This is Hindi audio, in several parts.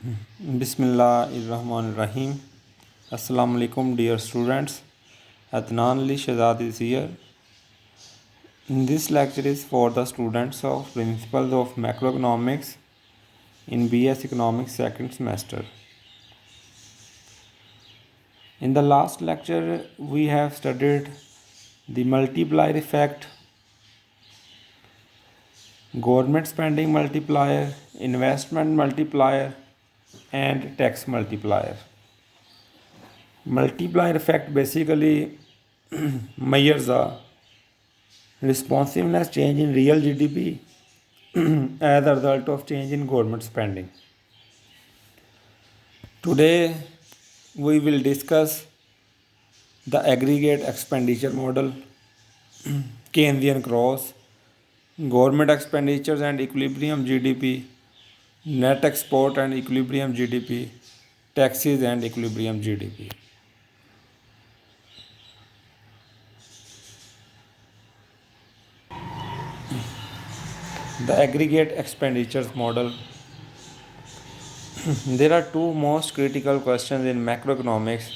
Bismillahirrahmanirrahim. Assalamu alaikum dear students. Adnan Ali Shehzad is here. This lecture is for the students of Principles of Macroeconomics in BS Economics second semester. In the last lecture we have studied the multiplier effect, government spending multiplier, investment multiplier and tax multiplier. Multiplier effect basically measures the responsiveness change in real GDP as a result of change in government spending. Today we will discuss the aggregate expenditure model, Keynesian cross, government expenditures and equilibrium GDP, net export and equilibrium GDP, taxes and equilibrium GDP. The aggregate expenditures model. There are two most critical questions in macroeconomics.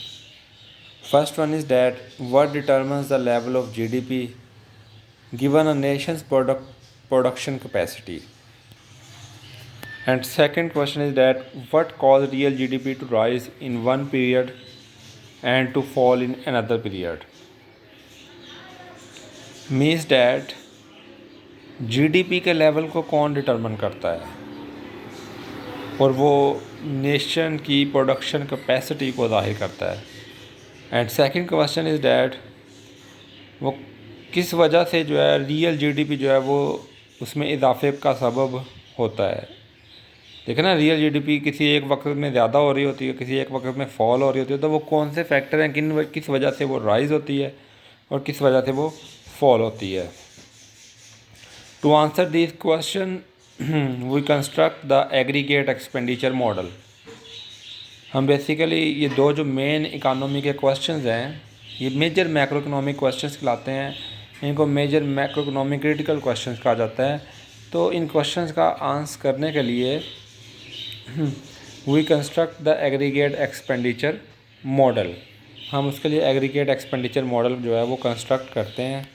First one is that what determines the level of GDP given a nation's production capacity? And second question is that what caused real GDP to rise in one period and to fall in another period? Means that GDP के लेवल को कौन डिटर्मन करता है और वो नेशन की प्रोडक्शन कैपेसिटी को ज़ाहिर करता है. And second question is that वो किस वजह से जो है रियल जीडीपी जो है वो उसमें इजाफे का सबब होता है. देखिए ना, रियल जीडीपी किसी एक वक्त में ज़्यादा हो रही होती है, किसी एक वक्त में फॉल हो रही होती है, तो वो कौन से फैक्टर हैं किस वजह से वो राइज़ होती है और किस वजह से वो फॉल होती है. To answer this question we construct the aggregate expenditure model. हम बेसिकली ये दो जो मेन इकानमी के क्वेश्चंस हैं, ये मेजर मैक्रो इकोनॉमिक क्वेश्चंस कहलाते हैं. इनको major macroeconomic critical questions कहा जाता है. तो इन क्वेश्चंस का आंसर करने के लिए we construct the aggregate expenditure model. हम उसके लिए एग्रीगेट एक्सपेंडिचर मॉडल जो है वो कंस्ट्रक्ट करते हैं.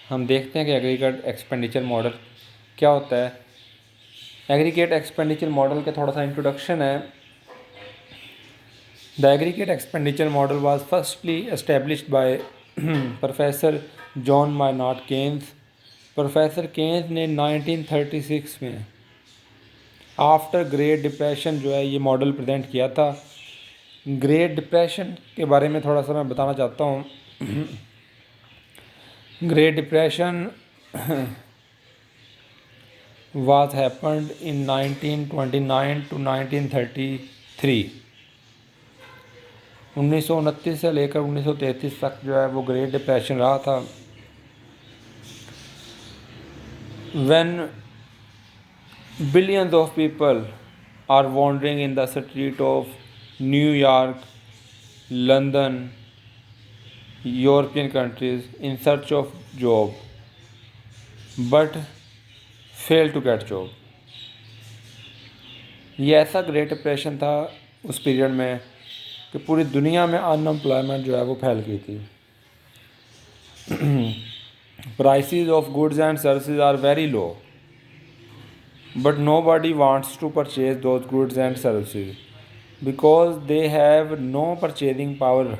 हम देखते हैं कि एग्रीगेट एक्सपेंडिचर मॉडल क्या होता है. एग्रीगेट एक्सपेंडिचर मॉडल का थोड़ा सा इंट्रोडक्शन है. The aggregate expenditure model was firstly established by professor John Maynard Keynes. Professor Keynes ने 1936 में आफ्टर ग्रेट डिप्रेशन जो है ये मॉडल प्रेजेंट किया था. ग्रेट डिप्रेशन के बारे में थोड़ा सा मैं बताना चाहता हूँ. Great depression was happened in 1929 to 1933. 1929 से लेकर 1933 तक जो है वो ग्रेट डिप्रेशन रहा था. When billions of people are wandering in the street of New York, London, European countries in search of job, but fail to get job. ये ऐसा ग्रेट डिप्रेशन था उस पीरियड में कि पूरी दुनिया में अनएम्प्लॉयमेंट जो है वो फैल गई थी. Prices of goods and services are very low but nobody wants to purchase those goods and services because they have no purchasing power,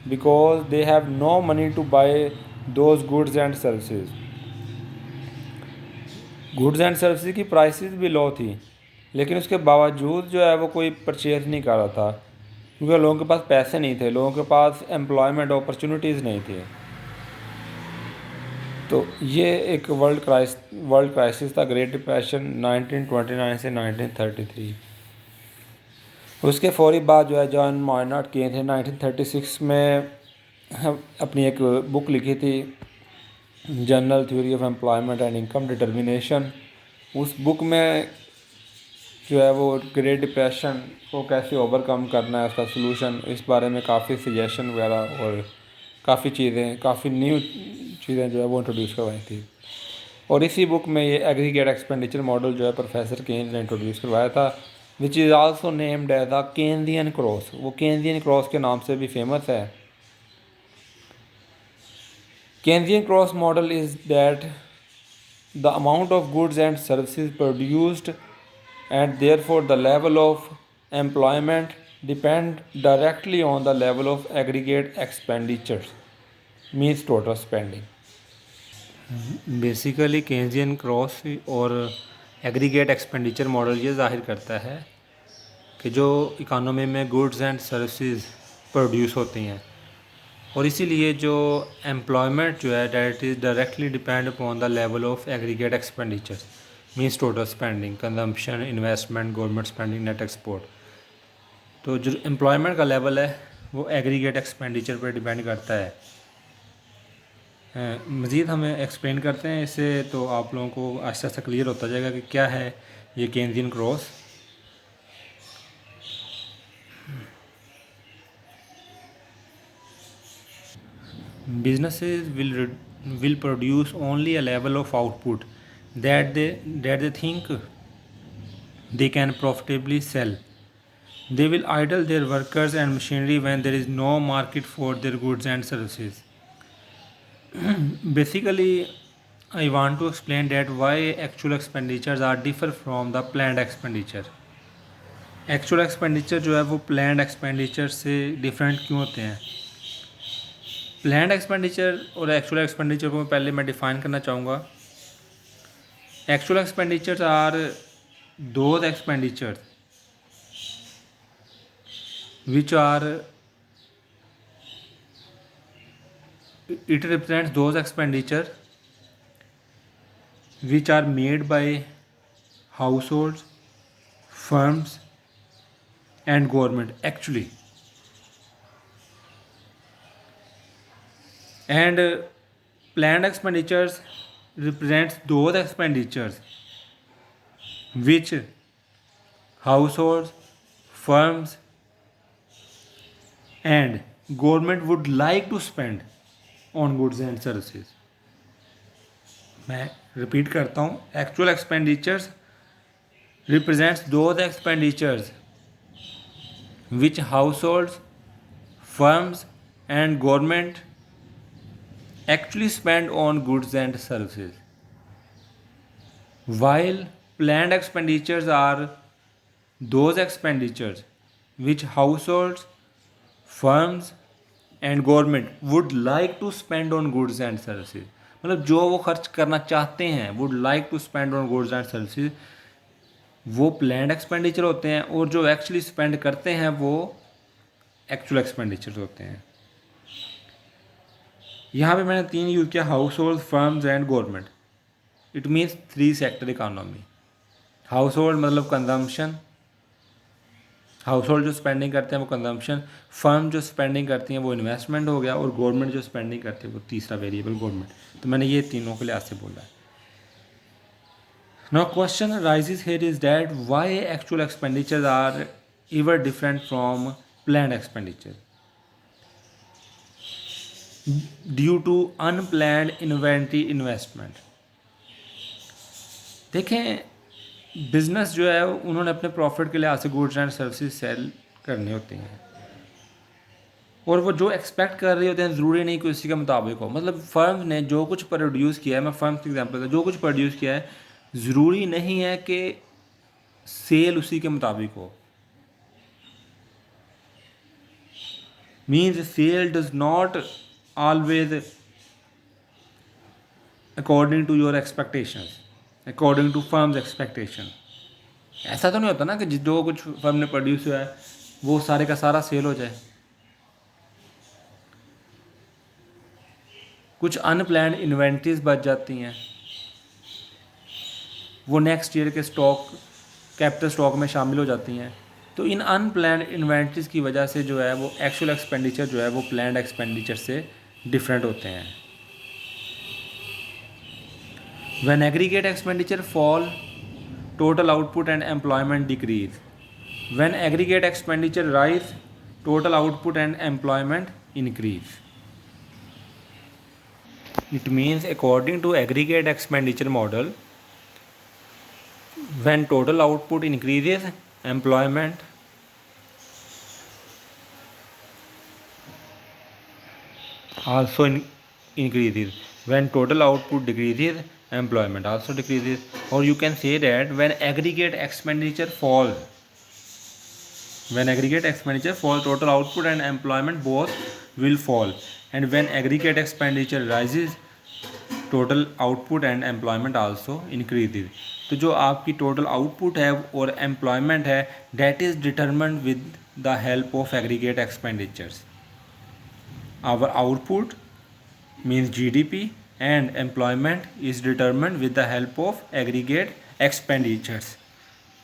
because they have no money to buy those goods and services. Goods and services की प्राइसेस भी लो थी, लेकिन उसके बावजूद जो है वो कोई परचेज नहीं कर रहा था क्योंकि लोगों के पास पैसे नहीं थे, लोगों के पास एम्प्लॉयमेंट अपॉर्चुनिटीज़ नहीं थी. तो ये एक वर्ल्ड क्राइसिस था, ग्रेट डिप्रेशन 1929 से 1933. उसके फौरी बाद जो है जॉन मायनार्ड केन्स ने 1936 में अपनी एक बुक लिखी थी, general theory of employment and income determination. उस बुक में जो है वो ग्रेट डिप्रेशन को कैसे ओवरकम करना है, उसका सलूशन, इस बारे में काफ़ी सजेशन वगैरह और काफ़ी न्यू चीज़ें जो है वो इंट्रोड्यूस करवाई थी. और इसी बुक में ये एग्रीगेट एक्सपेंडिचर मॉडल जो है प्रोफेसर केन्स ने इंट्रोड्यूस करवाया था. Which is also named as the Keynesian cross. वो केन्जियन क्रॉस के नाम से भी फेमस है। Keynesian cross model is that the amount of goods and services produced and therefore the level of employment depend directly on the level of aggregate expenditures, means total spending। Basically Keynesian cross और एग्रीगेट एक्सपेंडिचर मॉडल ये जाहिर करता है कि जो इकानमी में गुड्स एंड सर्विसेज प्रोड्यूस होती हैं और इसीलिए जो एम्प्लॉयमेंट जो है that is directly depend upon the level of aggregate expenditure, means total spending, consumption, investment, government spending, net export. तो जो एम्प्लॉयमेंट का लेवल है वो एग्रीगेट एक्सपेंडिचर पर डिपेंड करता है। मज़ीद हमें एक्सप्लेन करते हैं इसे, तो आप लोगों को आहिस्ता आहिस्ता क्लियर होता जाएगा कि क्या है ये Keynesian cross. Businesses will produce only a level of output that they think they can profitably sell. They will idle their workers and machinery when there is no market for their goods and services. Basically, I want to explain that why actual expenditures are differ from the planned expenditure. Actual expenditure जो है वो planned expenditure से different क्यों होते हैं? प्लान्ड एक्सपेंडिचर और एक्चुअल एक्सपेंडिचर को पहले मैं डिफ़ाइन करना चाहूँगा। Actual expenditures are those expenditures which are it represents those expenditure which are made by households, firms and government actually, and planned expenditures represents those expenditures which households, firms and government would like to spend on goods and services। मैं रिपीट करता हूँ, actual expenditures represents those expenditures which households, firms and government actually spend on goods and services, while planned expenditures are those expenditures which households, firms and government would like to spend on goods and services। मतलब जो वो खर्च करना चाहते हैं would like to spend on goods and services, वो planned एक्सपेंडिचर होते हैं, और जो एक्चुअली स्पेंड करते हैं वो एक्चुअल एक्सपेंडिचर होते हैं। यहाँ पे मैंने तीन यूज़ किया, house hold, firms and government. It means three sector economy. House hold मतलब कंजम्पशन, हाउस होल्ड जो स्पेंडिंग करते हैं वो कंजम्पशन, फर्म जो स्पेंडिंग करती हैं वो इन्वेस्टमेंट हो गया, और गवर्नमेंट जो स्पेंडिंग करती है वो तीसरा वेरिएबल गवर्नमेंट। तो मैंने ये तीनों के लिहाज से बोला है। Now question raises here is that why actual expenditures are ever different from planned expenditure due to unplanned inventory investment. देखें, बिजनेस जो है उन्होंने अपने प्रॉफिट के लिहाज से गुड्स एंड सर्विसेज सेल करने होते हैं, और वो जो एक्सपेक्ट कर रहे होते हैं ज़रूरी नहीं कि उसी के मुताबिक हो। मतलब फर्म ने जो कुछ प्रोड्यूस किया है, मैं फर्म की एग्जांपल है, जो कुछ प्रोड्यूस किया है ज़रूरी नहीं है कि सेल उसी के मुताबिक हो। Means sale does not always according to your expectations, according to firm's expectation। ऐसा तो नहीं होता ना कि जो कुछ फर्म ने प्रोड्यूस हुआ है वो सारे का सारा सेल हो जाए। कुछ अनप्लान्ड इन्वेंट्रीज बच जाती हैं, वो नेक्स्ट ईयर के स्टॉक, कैपिटल स्टॉक में शामिल हो जाती हैं। तो इन अनप्लान्ड इन्वेंट्रीज की वजह से जो है वो एक्चुअल एक्सपेंडिचर जो है वो प्लान्ड एक्सपेंडिचर से डिफरेंट होते हैं। When aggregate expenditure fall, total output and employment decrease. When aggregate expenditure rise, total output and employment increase। It means according to aggregate expenditure model, when total output increases, employment also increases. When total output decreases, employment also decreases. Or you can say that when aggregate expenditure falls, total output and employment both will fall. And when aggregate expenditure rises, total output and employment also increases. तो जो आपकी total output है और employment है, that is determined with the help of aggregate expenditures. Our output means GDP and employment is determined with the help of aggregate expenditures.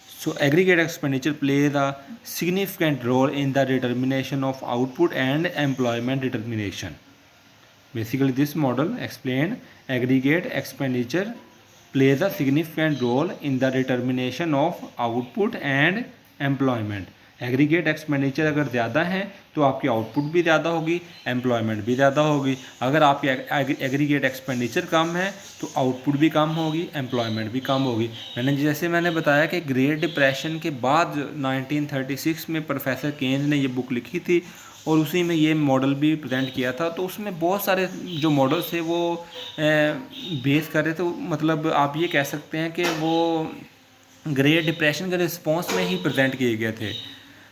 So aggregate expenditure plays a significant role in the determination of output and employment determination. Basically this model explained aggregate expenditure plays a significant role in the determination of output and employment. Aggregate expenditure अगर ज़्यादा है तो आपकी आउटपुट भी ज़्यादा होगी, एम्प्लॉयमेंट भी ज़्यादा होगी. अगर आपकी एग्रीगेट एक्सपेंडिचर कम है तो आउटपुट भी कम होगी, एम्प्लॉयमेंट भी कम होगी. मैंने बताया कि ग्रेट डिप्रेशन के बाद 1936 में प्रोफेसर केन्स ने ये बुक लिखी थी और उसी में ये मॉडल भी प्रेजेंट किया था. तो उसमें बहुत सारे जो मॉडल्स थे वो बेस कर रहे थे. मतलब आप ये कह सकते हैं कि वो ग्रेट डिप्रेशन के रिस्पॉन्स में ही प्रेजेंट किए गए थे.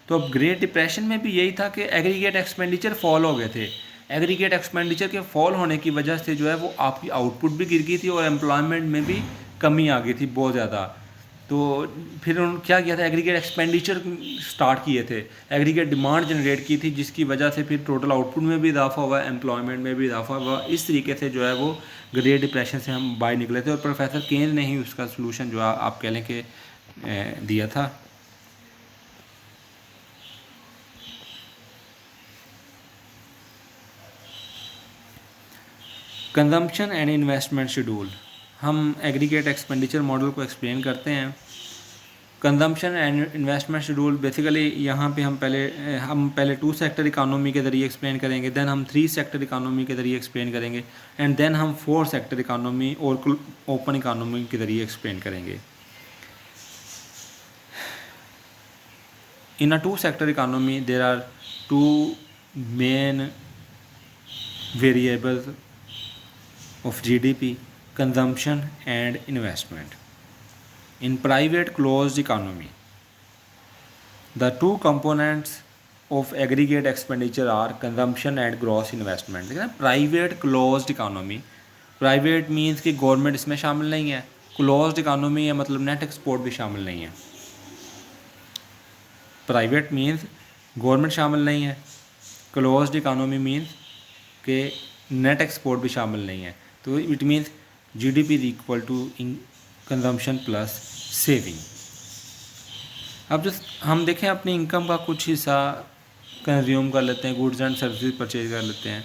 तो अब ग्रेट डिप्रेशन में भी यही था कि एग्रीगेट एक्सपेंडिचर फॉल हो गए थे. एग्रीगेट एक्सपेंडिचर के फॉल होने की वजह से जो है वो आपकी आउटपुट भी गिर गई थी और एम्प्लॉयमेंट में भी कमी आ गई थी बहुत ज़्यादा. तो फिर उन्होंने क्या किया था, एग्रीगेट एक्सपेंडिचर स्टार्ट किए थे, एग्रीगेट डिमांड जनरेट की थी, जिसकी वजह से फिर टोटल आउटपुट में भी इजाफा हुआ, एम्प्लॉयमेंट में भी इजाफा हुआ. इस तरीके से जो है वो ग्रेट डिप्रेशन से हम बाहर निकले थे और प्रोफेसर केन्स ने ही उसका सलूशन जो आप कह लें कि दिया था. Consumption and investment schedule. हम एग्रीगेट एक्सपेंडिचर मॉडल को एक्सप्लेन करते हैं. Consumption and investment schedule basically यहाँ पे हम पहले 2 सेक्टर इकानमी के ज़रिए एक्सप्लेन करेंगे, देन हम 3 सेक्टर इकानमी के ज़रिए एक्सप्लेन करेंगे एंड देन हम 4 सेक्टर इकानमी और ओपन इकानमी के ज़रिए एक्सप्लेन करेंगे. In a 2 sector economy there are 2 main variables of GDP, consumption and investment. In private closed economy, the 2 components of aggregate expenditure are consumption and gross investment. Private closed economy, private means कि गवर्नमेंट इसमें शामिल नहीं है, क्लोज्ड इकानमी है मतलब नेट एक्सपोर्ट भी शामिल नहीं है. प्राइवेट मीन्स गवर्नमेंट शामिल नहीं है, क्लोज्ड इकानमी मीन्स के नेट एक्सपोर्ट भी शामिल नहीं है. तो it means GDP is equal to consumption plus saving. अब जो हम देखें अपनी इनकम का कुछ हिस्सा कंज्यूम कर लेते हैं, गुड्स एंड सर्विसेज परचेज कर लेते हैं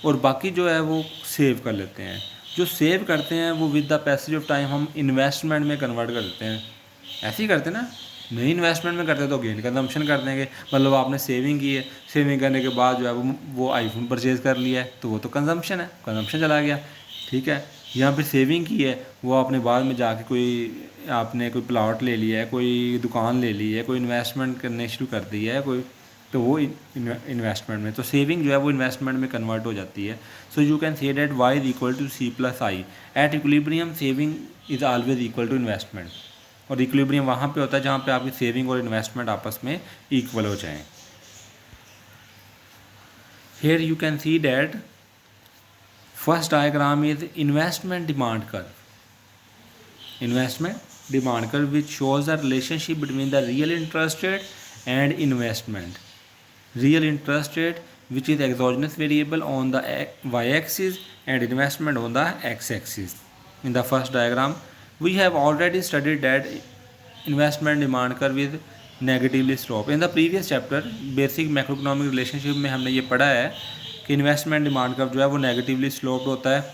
और बाकी जो है वो सेव कर लेते हैं. जो सेव करते हैं वो with the passage of time हम इन्वेस्टमेंट में कन्वर्ट कर देते हैं. ऐसे ही करते हैं ना, नहीं इन्वेस्टमेंट में करते तो गेन कंजम्पशन कर देंगे. मतलब आपने सेविंग की है, सेविंग करने के बाद जो है वो आईफोन परचेज़ कर लिया है तो वो तो कंजम्पशन है, कंजम्पशन चला गया. ठीक है, यहाँ पे सेविंग की है, वो आपने बाद में जाके आपने कोई प्लॉट ले लिया है, कोई दुकान ले ली है, कोई इन्वेस्टमेंट करने शुरू कर दी है कोई, तो वो इन्वेस्टमेंट में, तो सेविंग जो है वो इन्वेस्टमेंट में कन्वर्ट हो जाती है. So you can say that Y is equal to C plus I. At equilibrium saving is always equal to investment. और इक्विलिब्रियम वहाँ पे होता है जहाँ पे आपकी सेविंग और इन्वेस्टमेंट आपस में इक्वल हो जाएं. Here you can see that first diagram is investment demand curve. Investment demand curve which shows the relationship between the real interest rate and investment. Real interest rate which is exogenous variable on the y-axis and investment on the x-axis. In the first diagram, we have already studied that investment demand curve is negatively sloped. In the previous chapter, basic macroeconomic relationship में हमने ये पढ़ा है कि इन्वेस्टमेंट डिमांड कर्व जो है वो नेगेटिवली स्लोप्ड होता है.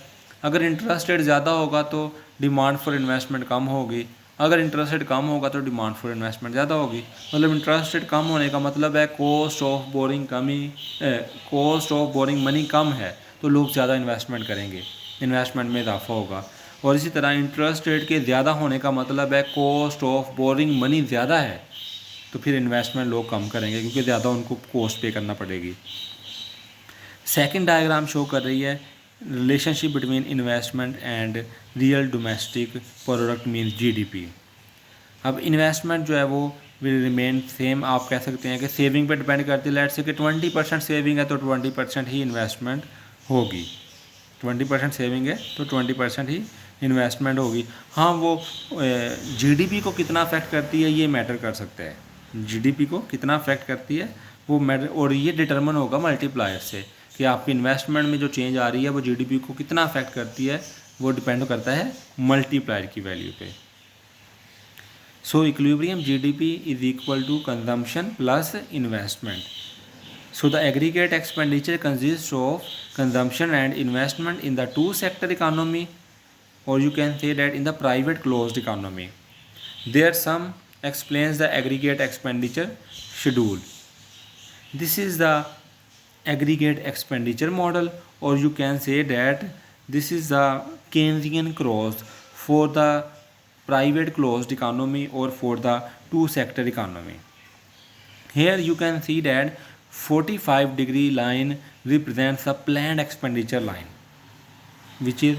अगर इंटरेस्ट रेट ज़्यादा होगा तो डिमांड फॉर इन्वेस्टमेंट कम होगी, अगर इंटरेस्ट रेट कम होगा तो डिमांड फॉर इन्वेस्टमेंट ज़्यादा होगी. मतलब इंटरेस्ट रेट कम होने का मतलब है कॉस्ट ऑफ बोरिंग मनी कम है तो लोग ज़्यादा इन्वेस्टमेंट करेंगे, इन्वेस्टमेंट में इजाफा होगा. और इसी तरह इंटरेस्ट रेट के ज़्यादा होने का मतलब है कॉस्ट ऑफ बोरिंग मनी ज़्यादा है तो फिर इन्वेस्टमेंट लोग कम करेंगे क्योंकि ज़्यादा उनको कॉस्ट पे करना पड़ेगी। सेकंड डायग्राम शो कर रही है relationship between investment and real domestic product means GDP. अब इन्वेस्टमेंट जो है वो विल रिमेन सेम। आप कह सकते हैं कि सेविंग पे डिपेंड करती है। लेट्स से कि 20% सेविंग है तो 20% ही इन्वेस्टमेंट होगी। 20% सेविंग है तो 20% ही इन्वेस्टमेंट होगी। हाँ, वो जीडीपी को कितना अफेक्ट करती है ये मैटर कर सकता है। जीडीपी को कितना अफेक्ट करती है वो मैटर, और ये डिटरमिन होगा मल्टीप्लायर से कि आपकी इन्वेस्टमेंट में जो चेंज आ रही है वो जीडीपी को कितना अफेक्ट करती है, वो डिपेंड करता है मल्टीप्लायर की वैल्यू पे। So equilibrium GDP is equal to consumption plus investment. So the aggregate expenditure consists of consumption and investment in the two sector economy, or you can say that in the private closed economy. There sum explains the aggregate expenditure schedule. This is the aggregate expenditure model, or you can say that this is the Keynesian cross for the private closed economy or for the two sector economy. Here you can see that 45-degree line represents a planned expenditure line, which is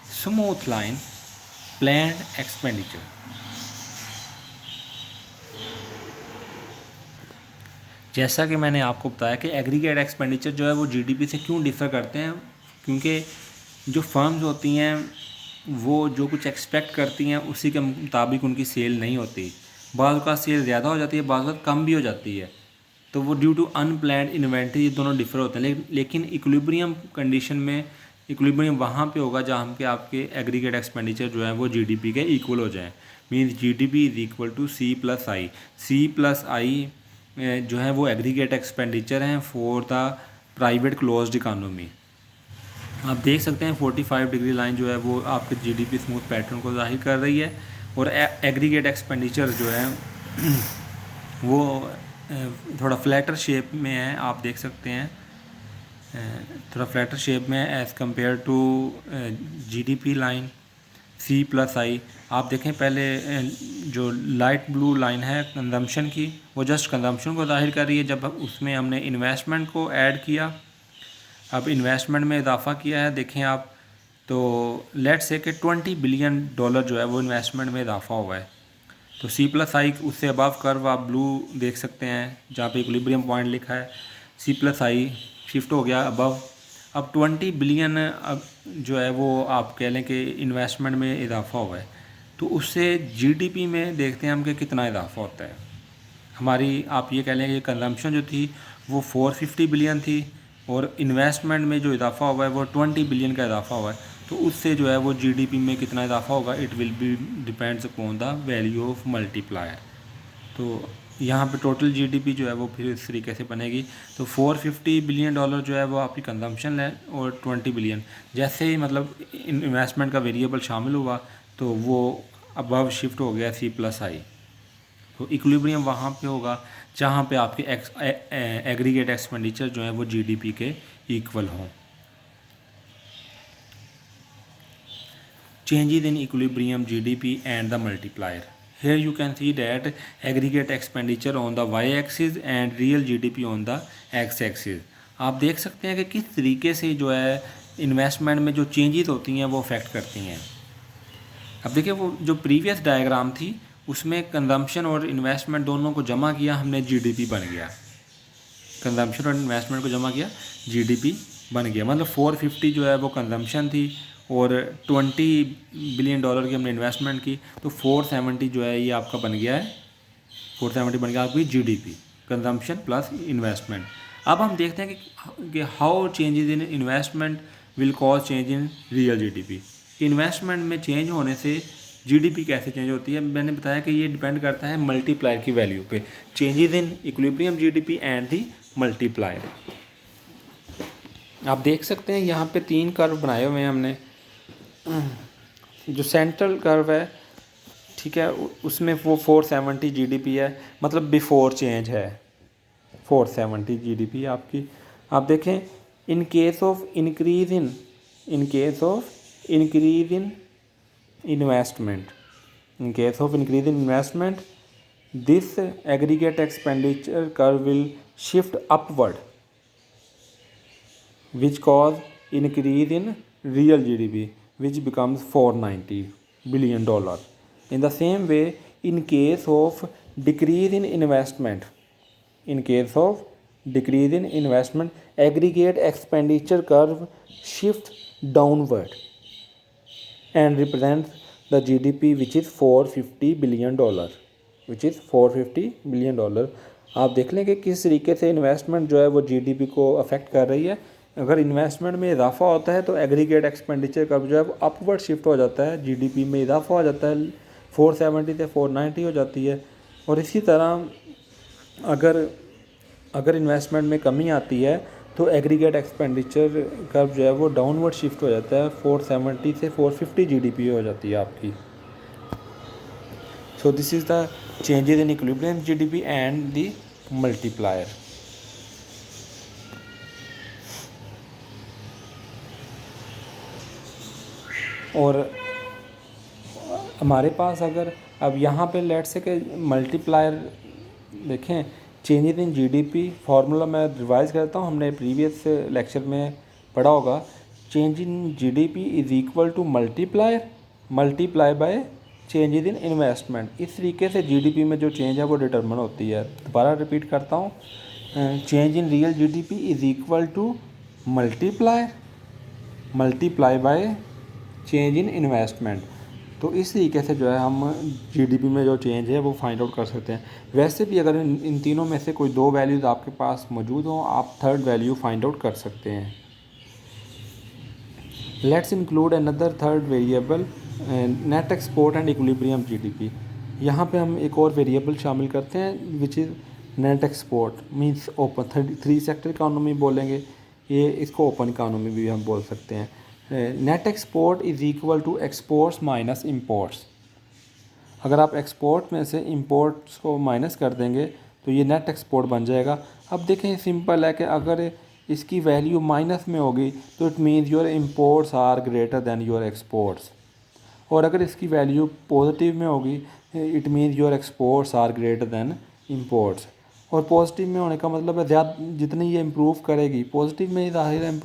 smooth line, planned expenditure. जैसा कि मैंने आपको बताया कि एग्रीगेट एक्सपेंडिचर जो है वो जीडीपी से क्यों डिफ़र करते हैं, क्योंकि जो फर्म्स होती हैं वो जो कुछ एक्सपेक्ट करती हैं उसी के मुताबिक उनकी सेल नहीं होती। बाज़ का सेल ज़्यादा हो जाती है, बाज़ का कम भी हो जाती है, तो वो ड्यू टू अनप्लैंड इन्वेंट्री ये दोनों डिफर होते हैं। लेकिन इक्विलिब्रियम कंडीशन में इक्विलिब्रियम वहाँ पे होगा जहाँ पे आपके एग्रीगेट एक्सपेंडिचर जो है वो जीडीपी के इक्वल हो जाएं। Means GDP is equal to C plus I. C plus I जो है वो एग्रीगेट एक्सपेंडिचर हैं for the private closed economy. आप देख सकते हैं 45 डिग्री लाइन जो है वो आपके जीडीपी स्मूथ पैटर्न को जाहिर कर रही है, और एग्रीगेट एक्सपेंडिचर जो है वो थोड़ा फ्लैटर शेप में है। आप देख सकते हैं थोड़ा फ्लैटर शेप में है as compared to GDP line C plus I. आप देखें पहले जो लाइट ब्लू लाइन है कंजम्पशन की, वो जस्ट कंजम्पशन को जाहिर कर रही है। जब उसमें हमने इन्वेस्टमेंट को ऐड किया, अब इन्वेस्टमेंट में इजाफा किया है, देखें आप तो लेट्स से कि $20 बिलियन जो है वो इन्वेस्टमेंट में इजाफा हुआ है। तो सी प्लस आई उससे अबव कर्व आप ब्लू देख सकते हैं जहाँ पे इक्विलिब्रियम पॉइंट लिखा है, सी प्लस आई शिफ्ट हो गया अबव। अब 20 बिलियन अब जो है वो आप कह लें कि इन्वेस्टमेंट में इजाफा हुआ है, तो उससे जीडीपी में देखते हैं हम कि कितना इजाफा होता है। हमारी आप ये कह लें कि कंजम्पशन जो थी वो 450 बिलियन थी, और इन्वेस्टमेंट में जो इजाफा हुआ है वो 20 बिलियन का इजाफा हुआ है, तो उससे जो है वो जीडीपी में कितना इजाफा होगा it will be depends upon the value of multiplier. तो यहाँ पे टोटल जीडीपी जो है वो फिर इस तरीके से बनेगी। तो $450 बिलियन जो है वो आपकी कंजम्पशन है, और 20 बिलियन जैसे ही मतलब इन्वेस्टमेंट का वेरिएबल शामिल हुआ तो वो अबव शिफ्ट हो गया सी प्लस आई। तो इक्विलिब्रियम वहाँ पे होगा जहाँ पे आपके एग्रीगेट एक्सपेंडिचर जो है वो जीडीपी के इक्वल हों। Changes in equilibrium GDP and the multiplier. Here you can see that aggregate expenditure on the y-axis and real GDP on the x-axis. आप देख सकते हैं कि किस तरीके से जो है इन्वेस्टमेंट में जो चेंजेस होती हैं वो अफेक्ट करती हैं। अब देखिए वो जो प्रीवियस डायग्राम थी उसमें कंजम्पशन और इन्वेस्टमेंट दोनों को जमा किया हमने, जीडीपी बन गया। कंजम्पशन और इन्वेस्टमेंट को जमा किया, जीडीपी बन गया। मतलब 450 जो है वो कंजम्पशन थी और 20 बिलियन की हमने इन्वेस्टमेंट की, तो 470 जो है ये आपका बन गया है, 470 बन गया आपकी जीडीपी, कंजम्पशन प्लस इन्वेस्टमेंट। अब हम देखते हैं कि how changes in investment will cause change in real GDP. Investment में चेंज होने से जीडीपी कैसे चेंज होती है, मैंने बताया कि ये डिपेंड करता है मल्टीप्लायर की वैल्यू पे। Changes in equilibrium GDP and the multiplier. आप देख सकते हैं यहाँ पे 3 कर्व बनाए हुए हैं हमने। जो सेंट्रल कर्व है, ठीक है, उसमें वो 470 जीडीपी है, मतलब बिफोर चेंज है 470 जीडीपी आपकी। आप देखें in case of increase in investment this aggregate expenditure curve will shift upward which cause increase in real GDP which becomes $490 billion. In the same way, in case of decrease in investment, aggregate expenditure curve shifts downward and represents the GDP which is $450 billion, आप देख लें कि किस तरीके से इन्वेस्टमेंट जो है वो जीडीपी को अफेक्ट कर रही है। अगर इन्वेस्टमेंट में इजाफा होता है तो एग्रीगेट एक्सपेंडिचर कर्व जो है वो अपवर्ड शिफ्ट हो जाता है, जीडीपी में इजाफा हो जाता है, 470 से 490 हो जाती है। और इसी तरह अगर इन्वेस्टमेंट में कमी आती है तो एग्रीगेट एक्सपेंडिचर कर्व जो है वो डाउनवर्ड शिफ्ट हो जाता है, 470 से 450 जीडीपी हो जाती है आपकी। सो this is the changes in equilibrium GDP and the multiplier. और हमारे पास अगर अब यहाँ पे लेट्स से कि मल्टीप्लायर देखें, चेंजेस इन जीडीपी फार्मूला मैं रिवाइज करता हूँ, हमने प्रीवियस लेक्चर में पढ़ा होगा। Change in GDP is equal to multiply by changes in investment. इस तरीके से जीडीपी में जो चेंज है वो डिटरमिन होती है। दोबारा रिपीट करता हूँ, change in real GDP is equal to multiply by change in investment. तो इस तरीके से जो है हम जीडीपी में जो चेंज है वो फाइंड आउट कर सकते हैं। वैसे भी अगर इन तीनों में से कोई दो वैल्यूज़ आपके पास मौजूद हों, आप थर्ड वैल्यू फाइंड आउट कर सकते हैं। Let's include another third variable net export and equilibrium GDP. यहाँ पे हम एक और वेरिएबल शामिल करते हैं which is net export, means open three sector economy बोलेंगे, ये इसको ओपन इकानमी भी हम बोल सकते हैं। Net export is equal to exports minus imports. अगर आप एक्सपोर्ट में से इम्पोर्ट्स को माइनस कर देंगे तो ये नेट एक्सपोर्ट बन जाएगा। अब देखें सिंपल है कि अगर इसकी वैल्यू माइनस में होगी तो it means your imports are greater than your exports, और अगर इसकी वैल्यू पॉजिटिव में होगी it means your exports are greater than imports. और पॉजिटिव में होने का मतलब है जितनी ये इम्प्रूव करेगी, पॉजिटिव में ज़ाहिर है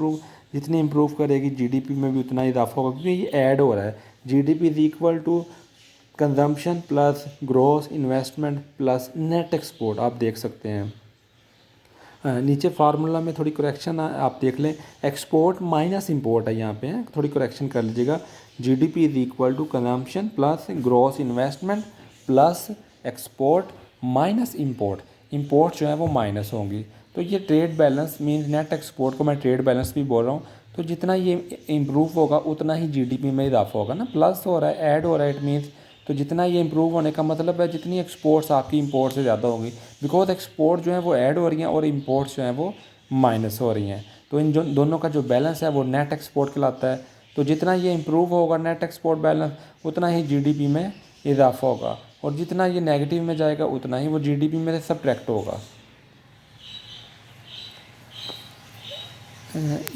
जितनी इम्प्रूव करेगी जीडीपी में भी उतना ही इजाफा होगा, क्योंकि ये ऐड हो रहा है। GDP is equal to consumption plus gross investment plus net export. आप देख सकते हैं नीचे फार्मूला में थोड़ी करेक्शन आप देख लें, एक्सपोर्ट माइनस इम्पोर्ट है यहाँ पे, थोड़ी करेक्शन कर लीजिएगा। GDP is equal to consumption plus gross investment plus export minus import. Import जो है वो माइनस होंगी, तो ये trade balance means net export को मैं ट्रेड बैलेंस भी बोल रहा हूँ। तो जितना ये इम्प्रूव होगा उतना ही जीडीपी में इजाफा होगा ना, प्लस हो रहा है, ऐड हो रहा है, इट मीन्स तो जितना ये इम्प्रूव होने का मतलब है जितनी एक्सपोर्ट्स आपकी इम्पोर्ट से ज़्यादा होंगी, बिकॉज एक्सपोर्ट जो है वो ऐड हो रही हैं और इम्पोर्ट्स जो हैं वो माइनस हो रही हैं। तो इन दोनों का जो बैलेंस है वो नेट एक्सपोर्ट कहलाता है। तो जितना ये इम्प्रूव होगा नेट एक्सपोर्ट बैलेंस उतना ही जीडीपी में इजाफा होगा, और जितना ये नेगेटिव में जाएगा उतना ही वो जीडीपी में से सब्ट्रैक्ट होगा।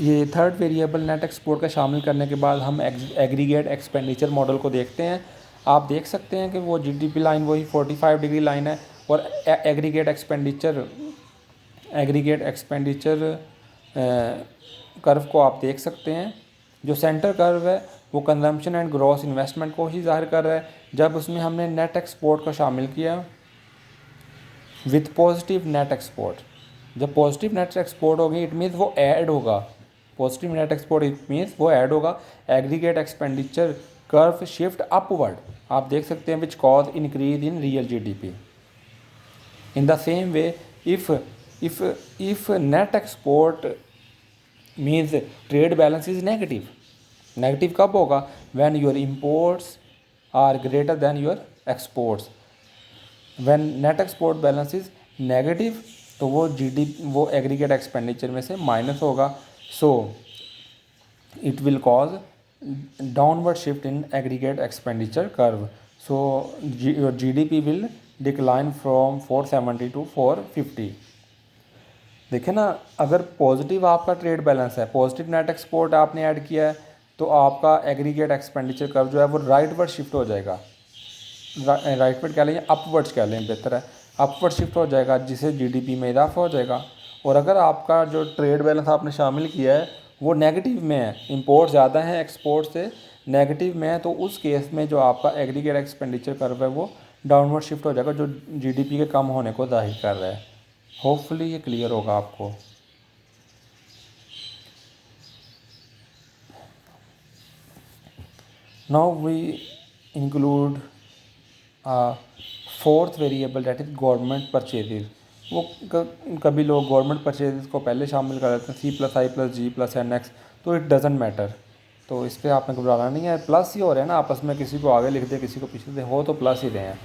ये थर्ड वेरिएबल नेट एक्सपोर्ट का शामिल करने के बाद हम एग्रीगेट एक्सपेंडिचर मॉडल को देखते हैं। आप देख सकते हैं कि वो जीडीपी लाइन वही 45 डिग्री लाइन है, और एग्रीगेट एक्सपेंडिचर कर्व को आप देख सकते हैं। जो सेंटर कर्व है वो कंजम्पशन एंड ग्रॉस इन्वेस्टमेंट को ही जाहिर कर रहा है। जब उसमें हमने नेट एक्सपोर्ट को शामिल किया विथ पॉजिटिव नेट एक्सपोर्ट, जब पॉजिटिव नेट एक्सपोर्ट होगी इट मीन्स वो ऐड होगा, positive net export it means वो ऐड होगा। Aggregate expenditure curve shift upward, आप देख सकते हैं which cause increase in real GDP. In the same way if net export means trade balance is negative, negative कब होगा, when your imports are greater than your exports. When net export balance is negative तो वो एग्रीगेट एक्सपेंडिचर में से माइनस होगा। So it will cause downward shift in aggregate expenditure curve. So your GDP will decline from 470 to 450। देखिए ना, अगर पॉजिटिव आपका ट्रेड बैलेंस है, पॉजिटिव नेट एक्सपोर्ट आपने ऐड किया है, तो आपका एग्रीगेट एक्सपेंडिचर कर्व जो है वो राइटवर्ड शिफ्ट हो जाएगा। राइटवर्ड कह लें या अपवर्ड्स कह लें बेहतर है, अपवर्ड शिफ्ट हो जाएगा जिससे जीडीपी में इजाफा हो जाएगा। और अगर आपका जो ट्रेड बैलेंस आपने शामिल किया है वो नेगेटिव में है, इंपोर्ट ज़्यादा है एक्सपोर्ट से नेगेटिव में है, तो उस केस में जो आपका एग्रीगेट एक्सपेंडिचर कर्व है वो डाउनवर्ड शिफ्ट हो जाएगा, जो जीडीपी के कम होने को जाहिर कर रहा है। होपफुली ये क्लियर होगा आपको। Now we include fourth variable that is government purchases. वो कभी लोग गवर्नमेंट परचेजेज को पहले शामिल कर देते हैं C+I+G+NX, तो इट डजेंट मैटर, तो इस पर आपने घबराना नहीं है, प्लस ही हो रहे हैं ना आपस में, किसी को आगे लिख दे किसी को पीछे दे, हो तो प्लस ही रहे हैं।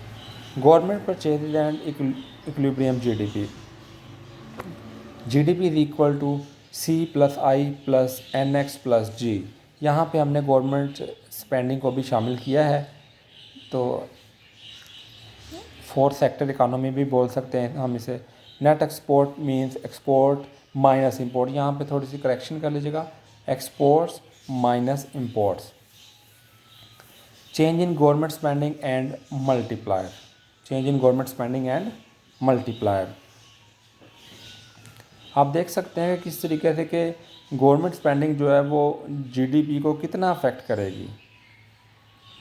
Government purchases and equilibrium GDP is equal to C+I+NX+G। यहाँ पे हमने गवर्नमेंट स्पेंडिंग को भी शामिल किया है, तो फोर्थ सेक्टर इकानमी भी बोल सकते हैं हम इसे। Net export means export minus import, यहाँ पे थोड़ी सी करेक्शन कर लीजिएगा, exports minus imports. Change in government spending and multiplier, change in government spending and multiplier. आप देख सकते हैं कि किस तरीके से कि गवर्नमेंट स्पेंडिंग जो है वो जीडीपी को कितना अफेक्ट करेगी,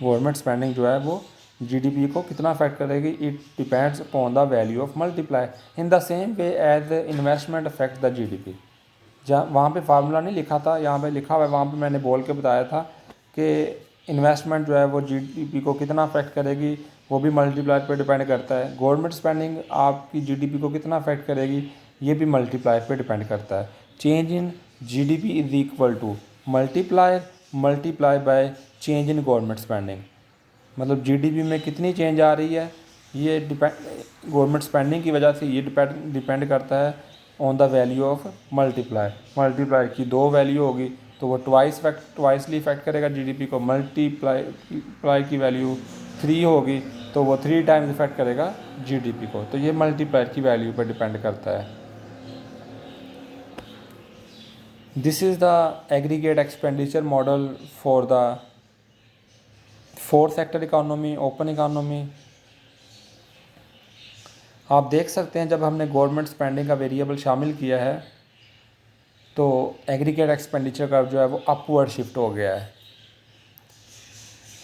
गवर्नमेंट स्पेंडिंग जो है वो जीडीपी को कितना अफेक्ट करेगी। It depends upon the value of multiply in the same way as investment affect the GDP. जहाँ वहाँ पे फार्मूला नहीं लिखा था, यहाँ पे लिखा हुआ है, वहाँ पे मैंने बोल के बताया था कि इन्वेस्टमेंट जो है वो जीडीपी को कितना अफेक्ट करेगी, वो भी मल्टीप्लायर पे डिपेंड करता है। गवर्नमेंट स्पेंडिंग आपकी जीडीपी को कितना अफेक्ट करेगी, ये भी मल्टीप्लायर पे डिपेंड करता है। Change in GDP is equal to multiplier multiply by change in government spending. मतलब जीडीपी में कितनी चेंज आ रही है, ये डिपेंड गवर्नमेंट स्पेंडिंग की वजह से ये डिपेंड करता है on the value of multiply. Multiply की दो वैल्यू होगी तो वो ट्वाइसली इफेक्ट करेगा जीडीपी को, मल्टीप्लाई की वैल्यू 3 होगी तो वो 3 टाइम्स इफेक्ट करेगा जीडीपी को, तो ये मल्टीप्लायर की वैल्यू पर डिपेंड करता है। This is the aggregate expenditure model for the fourth sector economy, open economy. आप देख सकते हैं जब हमने गवर्नमेंट स्पेंडिंग का वेरिएबल शामिल किया है तो एग्रीगेट एक्सपेंडिचर का जो है वो अपवर्ड शिफ्ट हो गया है।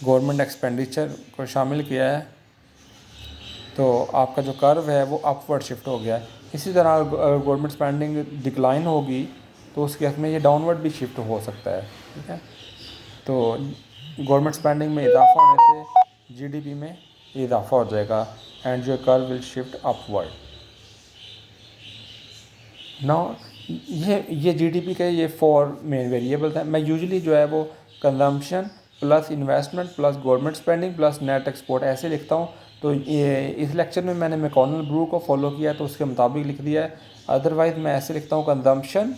गवर्नमेंट एक्सपेंडिचर को शामिल किया है तो आपका जो कर्व है वो अपवर्ड शिफ्ट हो गया है। इसी तरह अगर गवर्नमेंट स्पेंडिंग डिक्लाइन होगी तो उस केस में ये डाउनवर्ड भी शिफ्ट हो सकता है, ठीक है। तो गवर्नमेंट स्पेंडिंग में इजाफा होने से जीडीपी में इजाफा हो जाएगा and your curve will shift upward. Now ये जीडीपी के ये 4 मेन वेरिएबल्स हैं। मैं यूजुअली जो है वो consumption plus investment plus government spending plus net export ऐसे लिखता हूँ। तो ये इस लेक्चर में मैंने मैकॉनल ब्रू को फॉलो किया तो उसके मुताबिक लिख दिया है, अदरवाइज़ मैं ऐसे लिखता हूँ consumption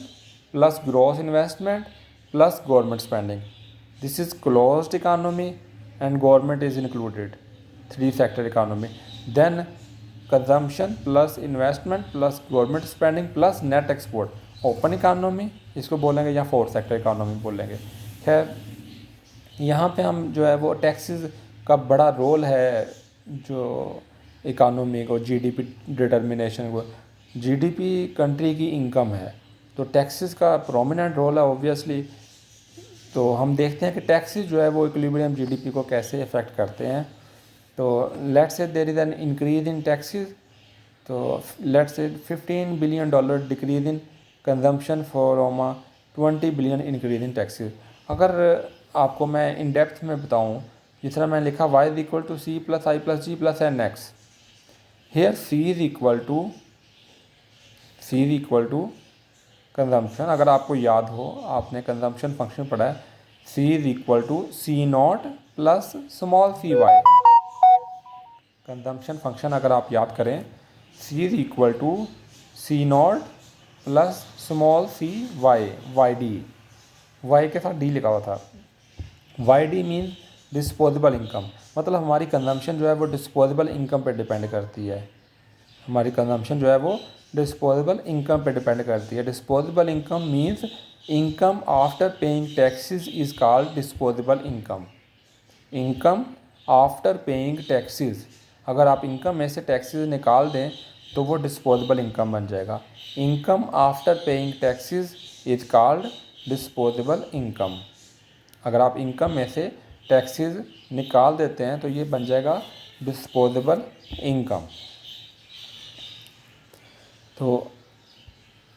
plus gross investment plus government spending. This is closed economy and government is included, 3 sector economy. Then consumption plus investment plus government spending plus net export, open economy इसको बोलेंगे या फोर्थ सेक्टर इकानमी बोलेंगे। खैर यहाँ पे हम जो है वो टैक्सेस का बड़ा रोल है जो इकानमी को, जीडीपी डिटर्मिनेशन को। जीडीपी कंट्री की इनकम है तो टैक्सेस का प्रोमिनेंट रोल है ऑब्वियसली। तो हम देखते हैं कि टैक्सेस जो है वो इक्विलिब्रियम जीडीपी को कैसे इफ़ेक्ट करते हैं। तो let's say there is an increase in taxes, तो let's say $15 billion decrease in consumption for 20 billion increase in taxes. अगर आपको मैं इन डेप्थ में बताऊं, जिस तरह मैंने लिखा y is equal to C+I+G+NX, here C is equal to consumption. अगर आपको याद हो, आपने कंजम्पशन फंक्शन पढ़ा है, C is equal to C0 plus small cy। Consumption function अगर आप याद करें, C is equal to C0 plus small cy, YD, Y के साथ D लिखा हुआ था। YD मीन्स डिस्पोजेबल इनकम, मतलब हमारी कंजम्पशन जो है वो डिस्पोजेबल इनकम पे डिपेंड करती है। हमारी कंजम्पशन जो है वो डिस्पोजेबल इनकम पे डिपेंड करती है। Disposable income means income after paying taxes is called disposable income. Income after paying taxes, अगर आप इनकम में से टैक्सेस निकाल दें तो वो डिस्पोजेबल इनकम बन जाएगा। Income after paying taxes is called disposable income. अगर आप इनकम में से टैक्सेस निकाल देते हैं तो ये बन जाएगा डिस्पोजेबल इनकम। तो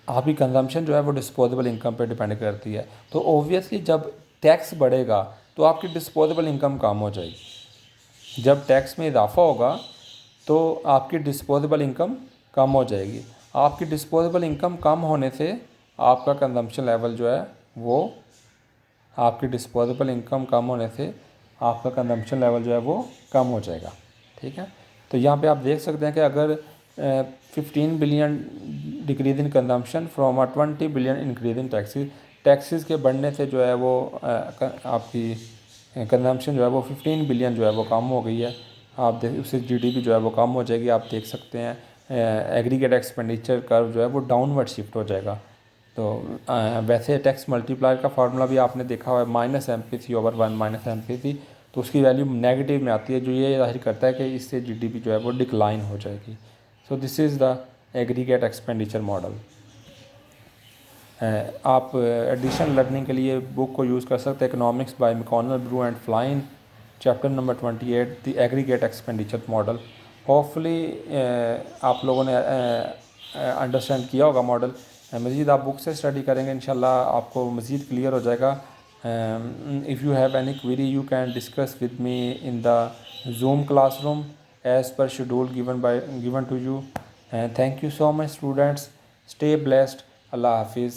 आपकी कंजम्पशन जो है वो डिस्पोजेबल इनकम पे डिपेंड करती है। तो ओब्वियसली जब टैक्स बढ़ेगा तो आपकी डिस्पोजेबल इनकम कम हो जाएगी। जब टैक्स में इजाफा होगा तो आपकी डिस्पोजेबल इनकम कम हो जाएगी। आपकी डिस्पोजेबल इनकम कम होने से आपका कंजम्पशन लेवल जो है वो आपकी डिस्पोजेबल इनकम कम होने से आपका कंजम्पशन लेवल जो है वो कम हो जाएगा। ठीक है, तो यहाँ पे आप देख सकते हैं कि अगर 15 billion decrease in consumption from 20 billion increase in taxes के बढ़ने से जो है वो आपकी कंजम्पशन जो है वो 15 बिलियन जो है वो कम हो गई है। आप देख उससे जीडीपी जो है वो कम हो जाएगी। आप देख सकते हैं एग्रीगेट एक्सपेंडिचर कर्व जो है वो डाउनवर्ड शिफ्ट हो जाएगा। तो वैसे टैक्स मल्टीप्लायर का फार्मूला भी आपने देखा हुआ है, -MPC/1 -MPC, तो उसकी वैल्यू नेगेटिव में आती है, जो ये जाहिर करता है कि इससे जीडीपी जो है वो डिक्लाइन हो जाएगी। So this is the aggregate expenditure model. आप एडिशनल लर्निंग के लिए बुक को यूज़ कर सकते हैं, economics by McConnell, Brue and Flynn, chapter number 28, the aggregate expenditure model. Hopefully आप लोगों ने अंडरस्टैंड किया होगा मॉडल। मज़ीद आप बुक से स्टडी करेंगे इंशाल्लाह आपको मज़ीद क्लियर हो जाएगा। If you have any query you can discuss with me in the Zoom classroom as per schedule given to you. Thank you so much students, stay blessed, अल्लाह हाफिज़।